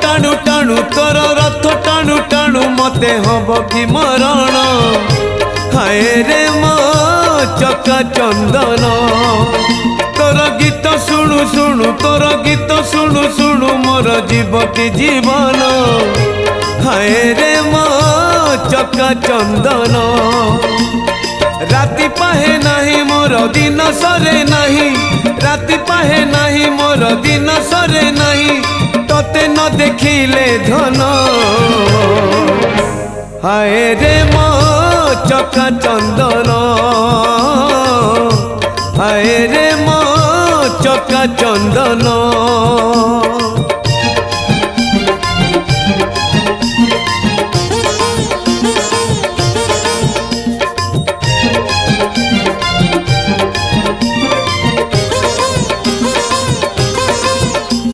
टाणु टाणु तोर रथ टाणु टाणु मते हब कि मरण हाय रे मो चका चंदन तोर गीत शुणु शुणु तोर गीत शुणु शुणु मोर जीव कि जीवन हाय रे मो चका चंदन राति पाहे नहीं मोर दिन सरे नहीं राति पाहे नहीं मोर दिन सरे नहीं तोते न देखिले धन हाय रे मो चका चंदन हाय रे मो चका चंदन।